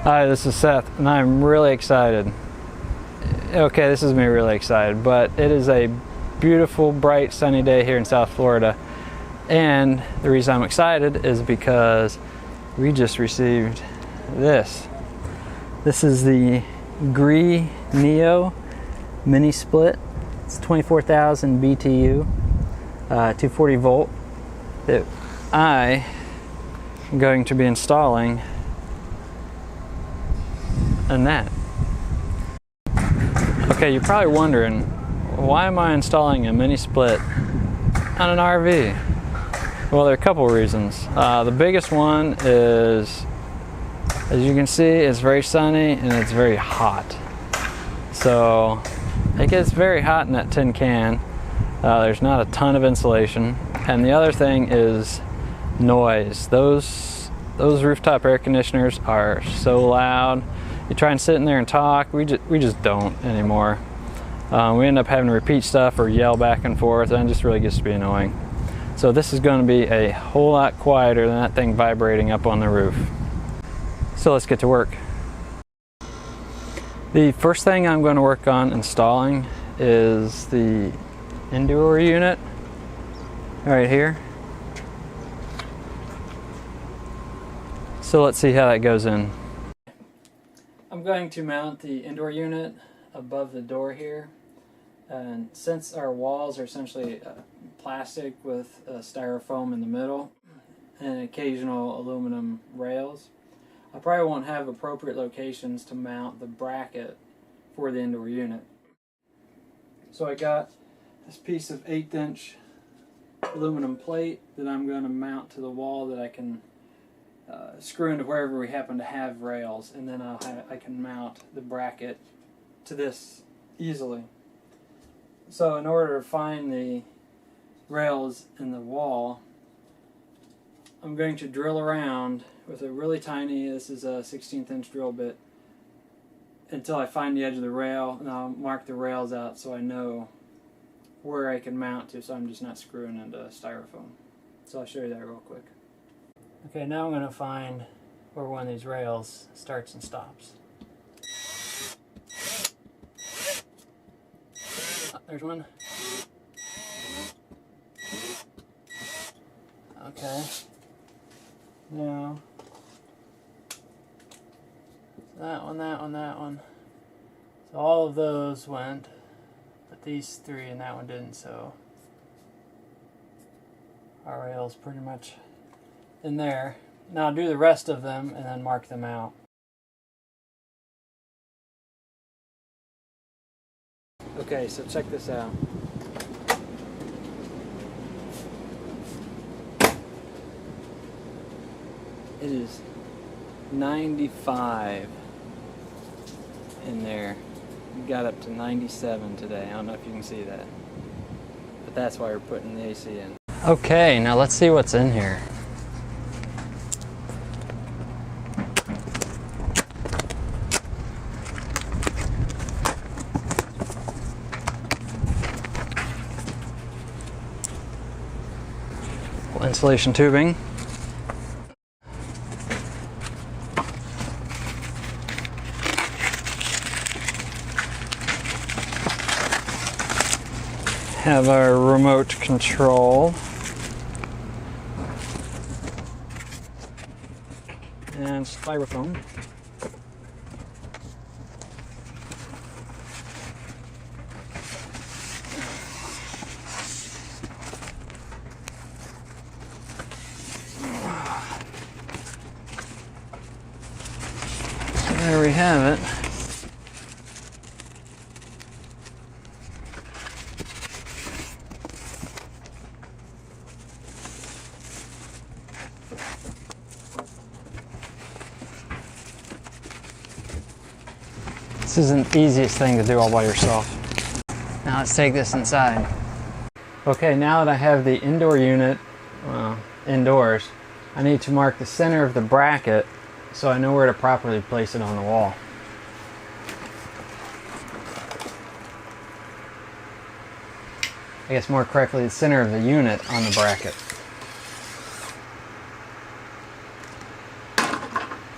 Hi, this is Seth, and I'm really excited. Okay, this is me really excited, but it is a beautiful, bright, sunny day here in South Florida. And the reason I'm excited is because we just received this. This is the Gree Neo mini split. It's 24,000 BTU, 240 volt, that I am going to be installing in that. Okay, you're probably wondering, why am I installing a mini split on an RV? Well, there are a couple of reasons. The biggest one is, as you can see, it's very sunny and it's very hot. So it gets very hot in that tin can. There's not a ton of insulation. And the other thing is noise. Those rooftop air conditioners are so loud. You try and sit in there and talk, we just don't anymore. We end up having to repeat stuff or yell back and forth, and it just really gets to be annoying. So this is going to be a whole lot quieter than that thing vibrating up on the roof. So let's get to work. The first thing I'm going to work on installing is the indoor unit right here. So let's see how that goes in. I'm going to mount the indoor unit above the door here, and since our walls are essentially plastic with styrofoam in the middle and occasional aluminum rails, I probably won't have appropriate locations to mount the bracket for the indoor unit. So I got this piece of 1/8 inch aluminum plate that I'm going to mount to the wall that I can screw into wherever we happen to have rails, and then I can mount the bracket to this easily. So in order to find the rails in the wall, I'm going to drill around with a really tiny, this is a 1/16 inch drill bit, until I find the edge of the rail, and I'll mark the rails out so I know where I can mount to, so I'm just not screwing into styrofoam. So I'll show you that real quick. Okay, now I'm going to find where one of these rails starts and stops. Oh, there's one. Okay. Now, that one, that one, that one. So all of those went, but these three and that one didn't, so our rail's pretty much in there. Now I'll do the rest of them and then mark them out. Okay, so check this out. It is 95 in there. We got up to 97 today. I don't know if you can see that, but that's why we're putting the AC in. Okay, now let's see what's in here. Insulation tubing. Have our remote control. And styrofoam. There we have it. This isn't the easiest thing to do all by yourself. Now let's take this inside. Okay, now that I have the indoor unit indoors, I need to mark the center of the bracket so I know where to properly place it on the wall. I guess more correctly, the center of the unit on the bracket.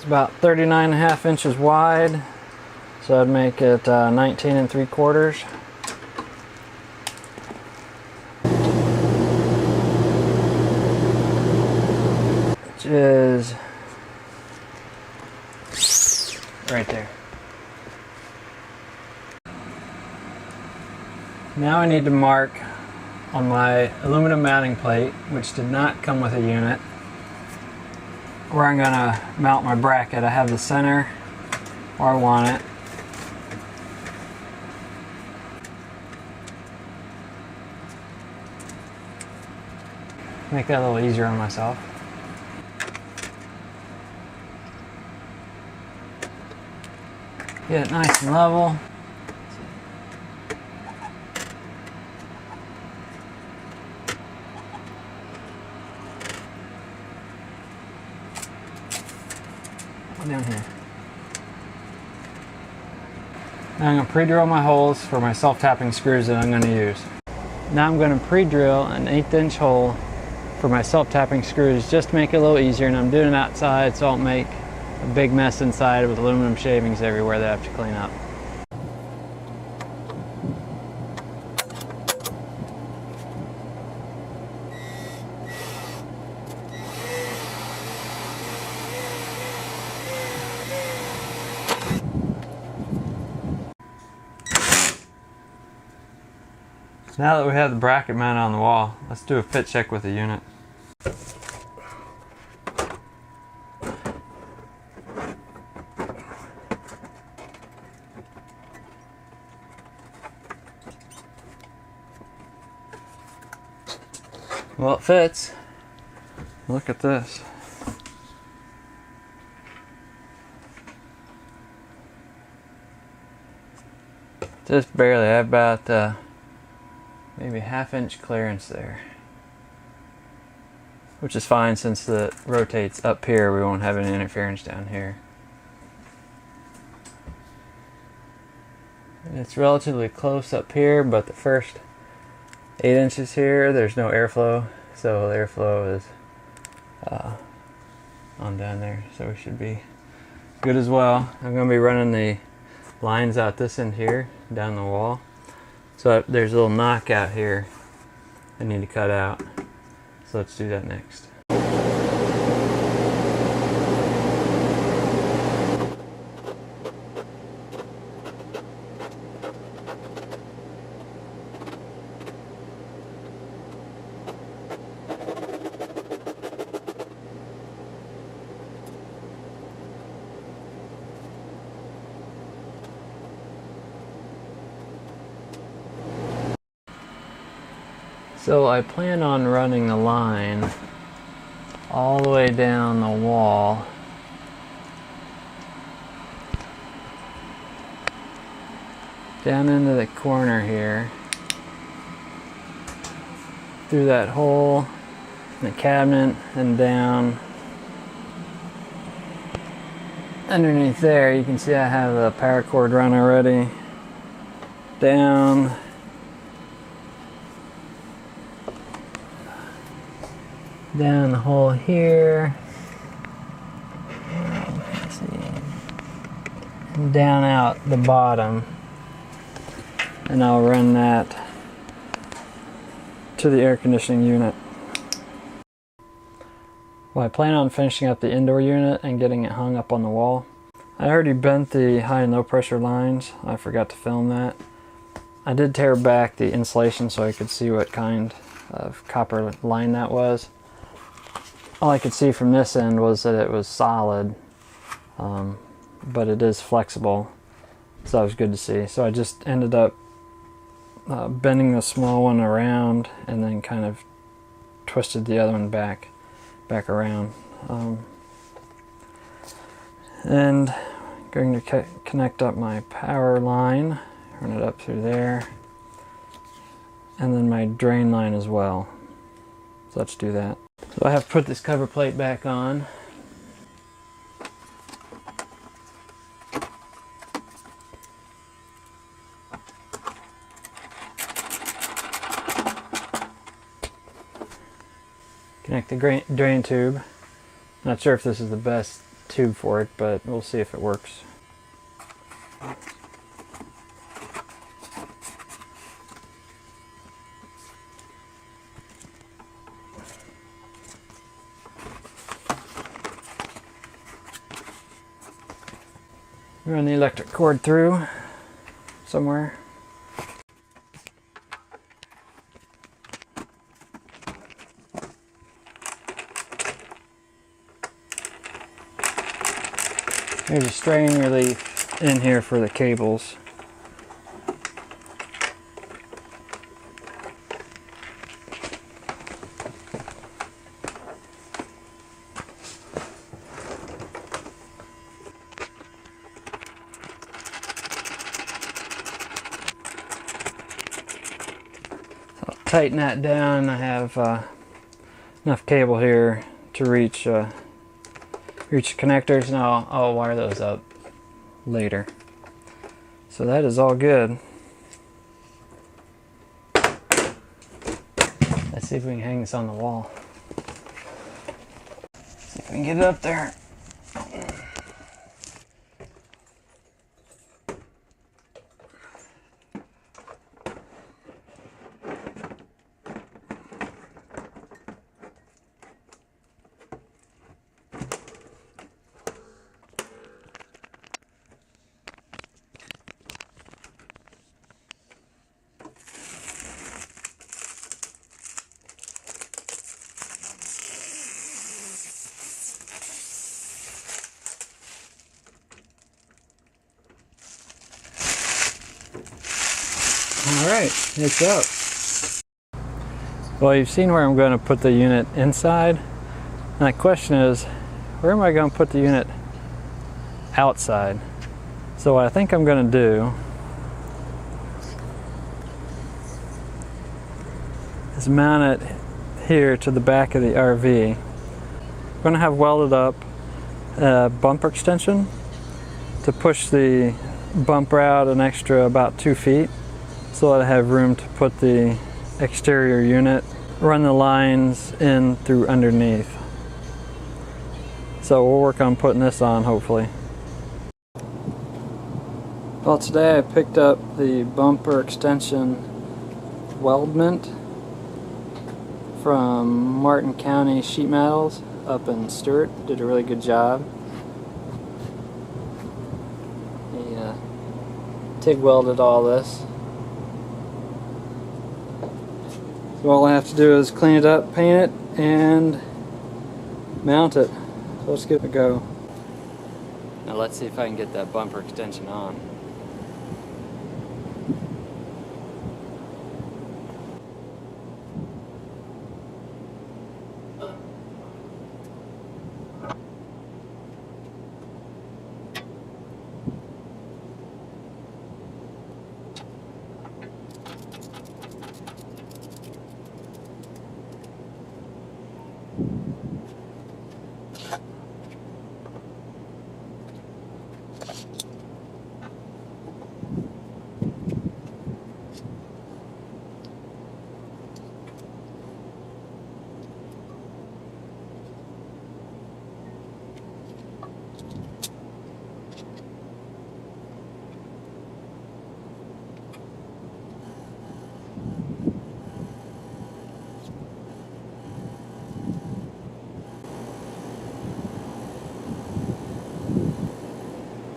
It's about 39.5 inches wide, so I'd make it 19 3/4. Which is right there. Now I need to mark on my aluminum mounting plate, which did not come with a unit, where I'm going to mount my bracket. I have the center where I want it. Make that a little easier on myself. Get it nice and level. Down here. Now I'm going to pre-drill my holes for my self-tapping screws that I'm going to use. Now I'm going to pre-drill an 1/8 inch hole for my self-tapping screws just to make it a little easier, and I'm doing it outside so I don't make a big mess inside with aluminum shavings everywhere that I have to clean up. Now that we have the bracket mounted on the wall, let's do a fit check with the unit. Well, it fits. Look at this. Just barely. I have about maybe 1/2 inch clearance there, which is fine since it rotates up here. We won't have any interference down here. It's relatively close up here, but the first 8 inches here, there's no airflow, so the airflow is on down there, so we should be good as well. I'm going to be running the lines out this end here down the wall. So there's a little knockout here I need to cut out. So let's do that next. So I plan on running the line all the way down the wall down into the corner here, through that hole in the cabinet and down underneath there. You can see I have the power cord run already down the hole here, let's see, and down out the bottom, and I'll run that to the air conditioning unit. Well, I plan on finishing up the indoor unit and getting it hung up on the wall. I already bent the high and low pressure lines. I forgot to film that. I did tear back the insulation so I could see what kind of copper line that was. All I could see from this end was that it was solid, but it is flexible, so that was good to see. So I just ended up bending the small one around and then kind of twisted the other one back around. And going to connect up my power line, run it up through there, and then my drain line as well. So let's do that. So I have put this cover plate back on. Connect the drain tube. Not sure if this is the best tube for it, but we'll see if it works. Run the electric cord through somewhere. There's a strain relief in here for the cables. Tighten that down. I have enough cable here to reach the connectors, and I'll wire those up later. So that is all good. Let's see if we can hang this on the wall. See if we can get it up there. Alright, it's up. Well, you've seen where I'm going to put the unit inside. My question is, where am I going to put the unit outside? So what I think I'm going to do is mount it here to the back of the RV. I'm going to have welded up a bumper extension to push the bumper out an extra about 2 feet, so that I have room to put the exterior unit, run the lines in through underneath. So we'll work on putting this on, hopefully. Well, today I picked up the bumper extension weldment from Martin County Sheet Metals up in Stewart. Did a really good job. He TIG welded all this. So all I have to do is clean it up, paint it, and mount it. So let's give it a go. Now let's see if I can get that bumper extension on.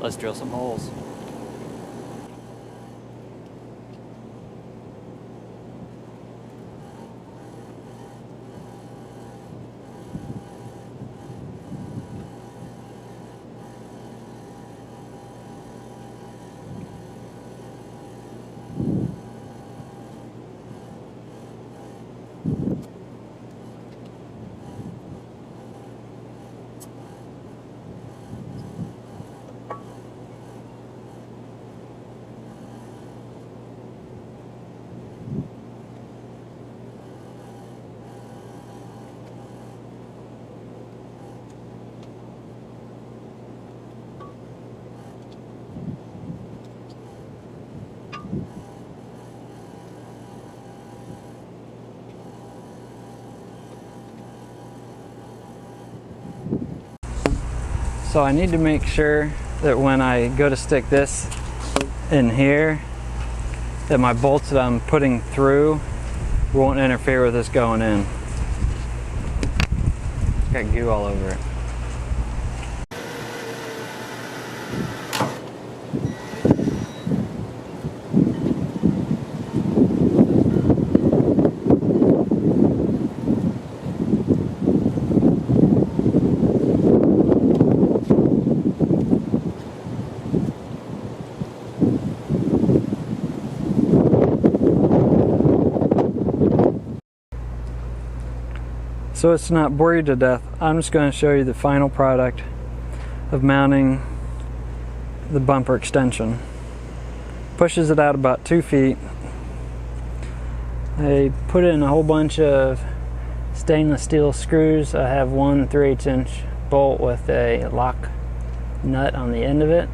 Let's drill some holes. So I need to make sure that when I go to stick this in here, that my bolts that I'm putting through won't interfere with this going in. It's got goo all over it. So it's not bore you to death, I'm just going to show you the final product of mounting the bumper extension. Pushes it out about 2 feet. I put in a whole bunch of stainless steel screws. I have one 3/8 inch bolt with a lock nut on the end of it.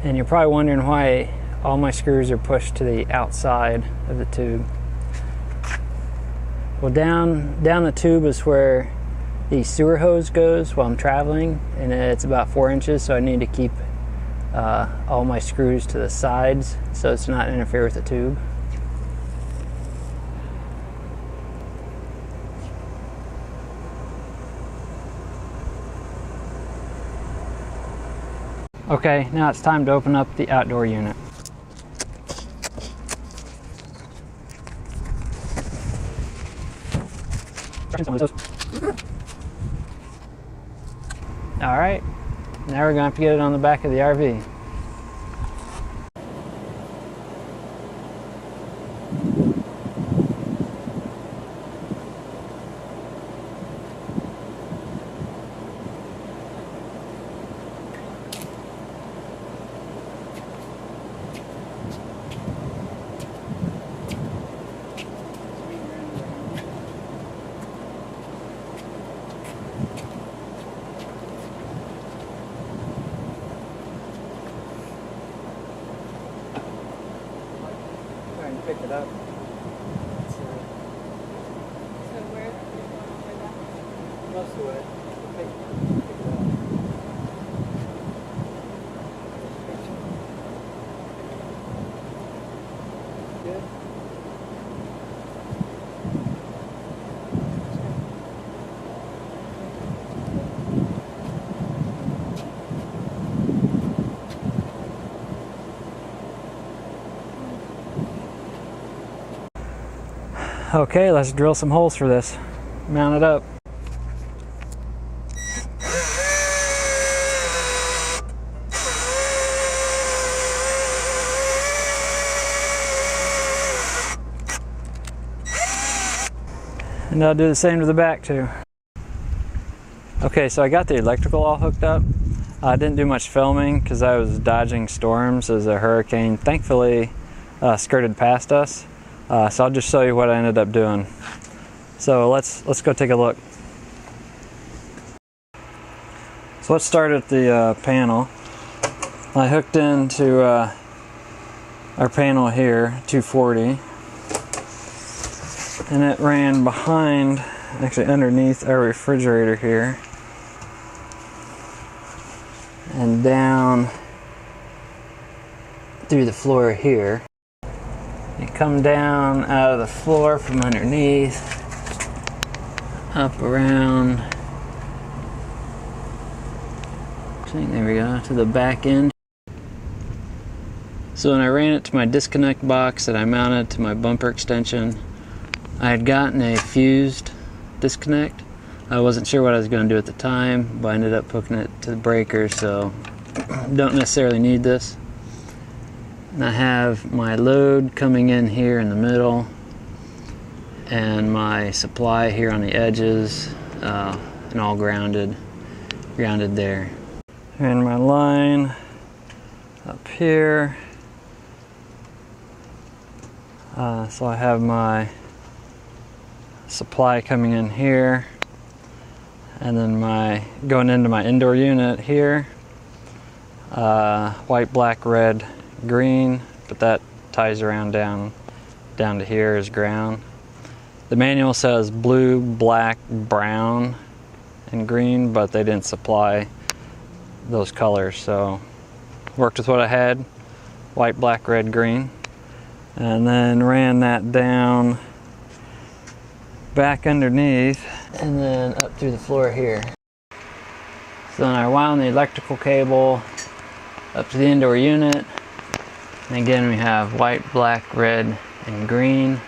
And you're probably wondering why all my screws are pushed to the outside of the tube. Well, down the tube is where the sewer hose goes while I'm traveling, and it's about 4 inches, so I need to keep all my screws to the sides so it's not interfere with the tube. Okay, now it's time to open up the outdoor unit. Alright, now we're going to have to get it on the back of the RV. Pick it up. So where are you going over that? Most of the way. Pick it up. Good. Okay, let's drill some holes for this. Mount it up. And I'll do the same to the back too. Okay, so I got the electrical all hooked up. I didn't do much filming because I was dodging storms as a hurricane thankfully skirted past us. So I'll just show you what I ended up doing. So let's go take a look. So let's start at the panel. I hooked into our panel here, 240, and it ran behind, actually underneath our refrigerator here, and down through the floor here. You come down out of the floor from underneath, up around, there we go, to the back end. So when I ran it to my disconnect box that I mounted to my bumper extension, I had gotten a fused disconnect. I wasn't sure what I was going to do at the time, but I ended up hooking it to the breaker, so don't necessarily need this. And I have my load coming in here in the middle and my supply here on the edges, and all grounded there. And my line up here. So I have my supply coming in here, and then my going into my indoor unit here. White, black, red, green, but that ties around down to here is ground. The manual says blue, black, brown, and green, but they didn't supply those colors. So worked with what I had, white, black, red, green, and then ran that down back underneath and then up through the floor here. So then I wound the electrical cable up to the indoor unit, and again we have white, black, red, and green,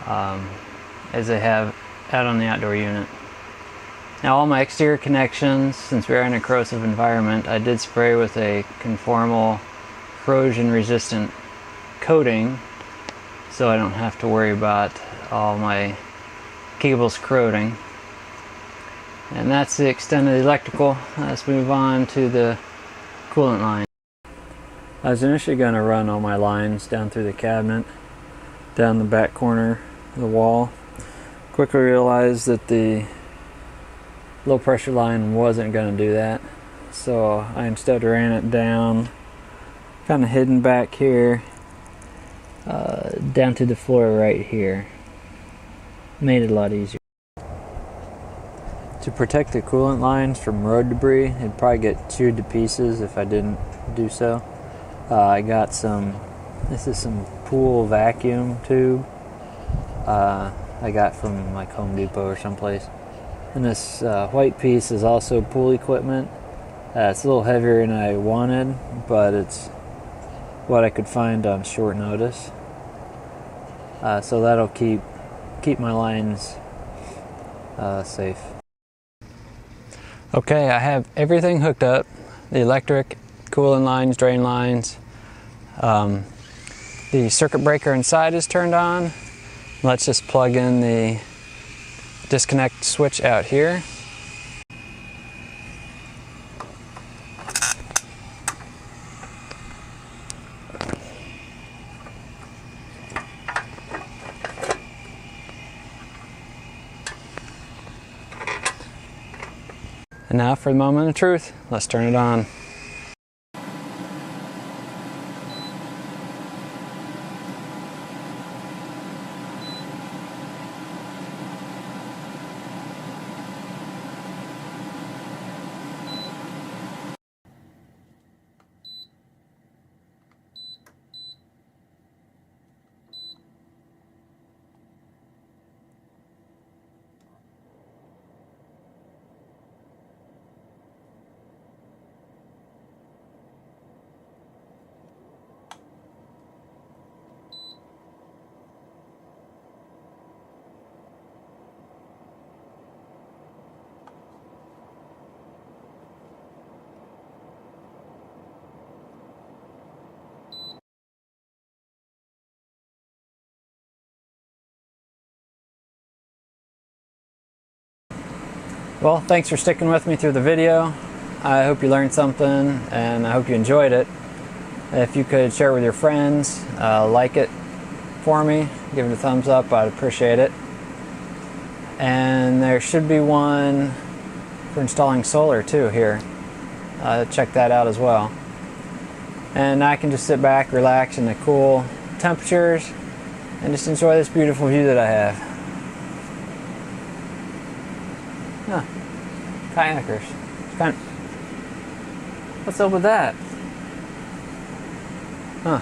as they have out on the outdoor unit. Now all my exterior connections, since we're in a corrosive environment, I did spray with a conformal corrosion resistant coating so I don't have to worry about all my cables corroding. And that's the extent of the electrical. Let's move on to the coolant line. I was initially going to run all my lines down through the cabinet, down the back corner of the wall. Quickly realized that the low pressure line wasn't going to do that, so I instead ran it down, kind of hidden back here, down to the floor right here. Made it a lot easier. To protect the coolant lines from road debris, it'd probably get chewed to pieces if I didn't do so. I got this is some pool vacuum tube I got from like Home Depot or someplace. And this white piece is also pool equipment. It's a little heavier than I wanted, but it's what I could find on short notice. So that'll keep my lines safe. Okay, I have everything hooked up. The electric, cooling lines, drain lines. The circuit breaker inside is turned on. Let's just plug in the disconnect switch out here. And now for the moment of truth, let's turn it on. Well, thanks for sticking with me through the video. I hope you learned something and I hope you enjoyed it. If you could share it with your friends, like it for me, give it a thumbs up, I'd appreciate it. And there should be one for installing solar too here. Check that out as well. And I can just sit back, relax in the cool temperatures and just enjoy this beautiful view that I have. Huh. Kayakers. What's up with that? Huh.